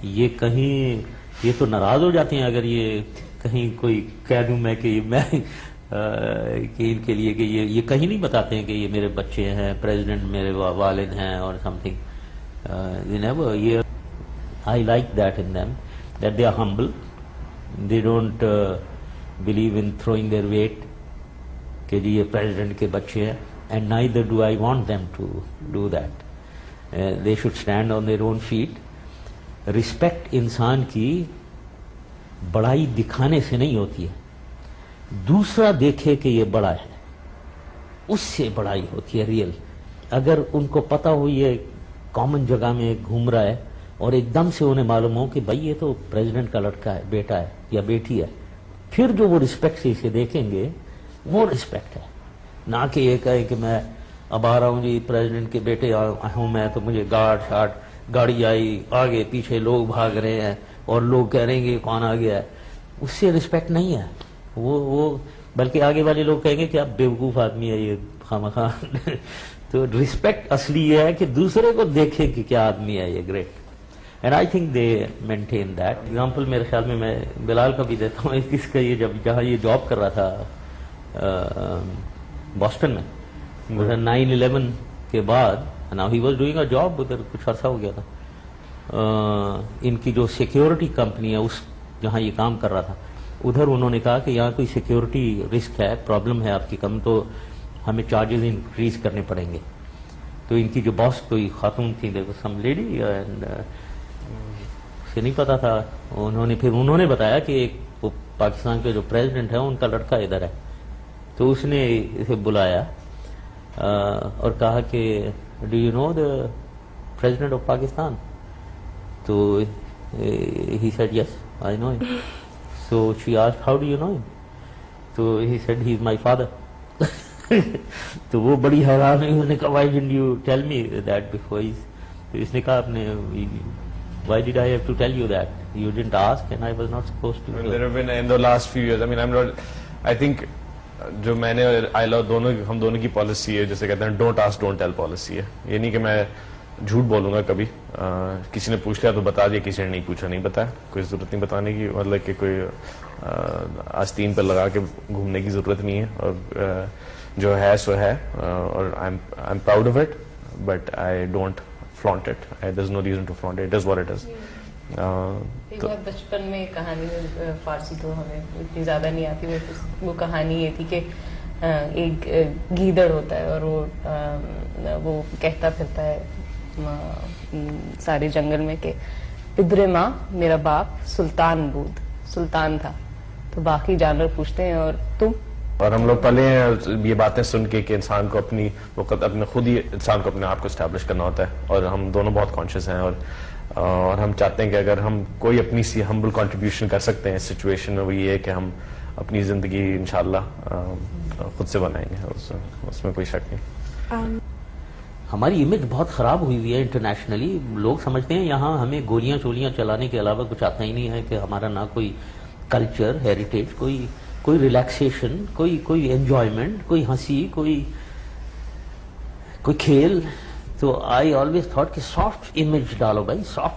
یہ کہیں یہ تو ناراض ہو جاتے ہیں اگر یہ کہیں کوئی کہہ دوں میں کہ میں کہ ان کے لیے کہ یہ کہیں نہیں بتاتے ہیں کہ یہ میرے بچے ہیں, پریزیڈنٹ میرے والد ہیں اور سم تھنگ. یہ I like that in them, that they are humble. They don't believe in throwing their weight کہ جی یہ پریزیڈنٹ کے بچے ہیں, and neither do I want them to do that. They should stand on their own feet. Respect انسان کی بڑائی دکھانے سے نہیں ہوتی ہے, دوسرا دیکھے کہ یہ بڑا ہے اس سے بڑائی ہوتی ہے ریئل. اگر ان کو پتا ہو یہ کامن جگہ میں گھوم رہا ہے اور ایک دم سے انہیں معلوم ہو کہ بھائی یہ تو پریزیڈنٹ کا لڑکا ہے, بیٹا ہے یا بیٹی ہے, پھر جو وہ رسپیکٹ سے اسے دیکھیں گے وہ رسپیکٹ ہے. نہ کہ یہ کہے کہ میں اب آ رہا ہوں جی پریزیڈنٹ کے بیٹے ہوں میں تو مجھے گاڑی آئی, آگے پیچھے لوگ بھاگ رہے ہیں اور لوگ کہہ رہے ہیں کہ کون آ گیا ہے. اس سے رسپیکٹ نہیں ہے وہ بلکہ آگے والے لوگ کہیں گے کہ آپ بیوقوف آدمی ہے یہ خواہ. تو رسپیکٹ اصلی یہ ہے کہ دوسرے کو دیکھیں کہ کیا آدمی ہے یہ great. And I think they maintain that. Example میرے خیال میں بلال کا بھی دیتا ہوں. اس کا یہ جہاں یہ جاب کر رہا تھا بoston میں 9/11 کے بعد, now he was doing a job ادھر کچھ عرصہ ہو گیا تھا. ان کی جو سیکیورٹی کمپنی ہے اس جہاں یہ کام کر رہا تھا ادھر انہوں نے کہا کہ یہاں کوئی سیکیورٹی رسک ہے, پرابلم ہے آپ کی کم, تو ہمیں چارجز انکریز کرنے پڑیں گے. تو ان کی جو باس کوئی خاتون تھی سم لیڈی, اینڈ اسے نہیں پتا تھا, انہوں نے بتایا کہ وہ پاکستان کے جو پریزیڈنٹ ہے ان کا لڑکا ادھر ہے. تو اس نے اسے بلایا اور کہا کہ do you know the president of Pakistan? تو ہی سیڈ یس آئی نو ہم. So she asked, how do you know him? So he said, he is my father. تو وہ بڑی حیران ہوئی, انہوں نے کہا why didn't you tell me that before? تو اس نے کہا آپ نے why did I have to tell you that? You didn't ask and I was not supposed to. There have been in the last few years, I mean, I think جو میں نے ہم دونوں کی پالیسی ہے جیسے کہتے ہیں don't ask don't tell policy ہے. یہ نہیں کہ میں جھوٹ بولوں گا کبھی, کسی نے پوچھ لیا تو بتا دیا, کسی نے نہیں پوچھا نہیں بتایا, کوئی ضرورت نہیں بتانے کی, مطلب کہ کوئی آستین پہ لگا کے گھومنے کی ضرورت نہیں ہے. اور جو ہے سو ہے, اور I am proud of it, but I don't flaunt it. There's no reason to flaunt it. It is what it is. ایک بار بچپن میں کہانی فارسی تو ہمیں اتنی زیادہ نہیں آتی, وہ کہانی یہ تھی کہ ایک گیدڑ ہوتا ہے اور وہ کہتا پھرتا ہے سارے جنگل میں کہ پدرے ماں میرا باپ سلطان بود, سلطان تھا. تو باقی جانور پوچھتے ہیں اور تم؟ اور ہم لوگ پلے ہیں یہ باتیں سن کے کہ انسان کو اپنی وقت اپنے خود ہی انسان کو اپنے آپ کو اسٹیبلش کرنا ہوتا ہے, اور ہم دونوں بہت کانشیس ہیں, اور ہم چاہتے ہیں کہ اگر ہم کوئی اپنی سی ہمبل کنٹریبیوشن کر سکتے ہیں اس سچویشن میں, وہ یہ ہے کہ ہم اپنی زندگی انشاءاللہ خود سے بنائیں گے, اس میں کوئی شک نہیں. ہماری امیج بہت خراب ہوئی ہوئی ہے انٹرنیشنلی. لوگ سمجھتے ہیں یہاں ہمیں گولیاں چولیاں چلانے کے علاوہ کچھ آتا ہی نہیں ہے, کہ ہمارا نہ کوئی کلچر ہیریٹیج, کوئی ریلیکسیشن, کوئی انجوائمنٹ, کوئی ہنسی, کوئی کھیل. تو آئی آلویز تھاٹ کہ سافٹ امیج ڈالو بھائی, سافٹ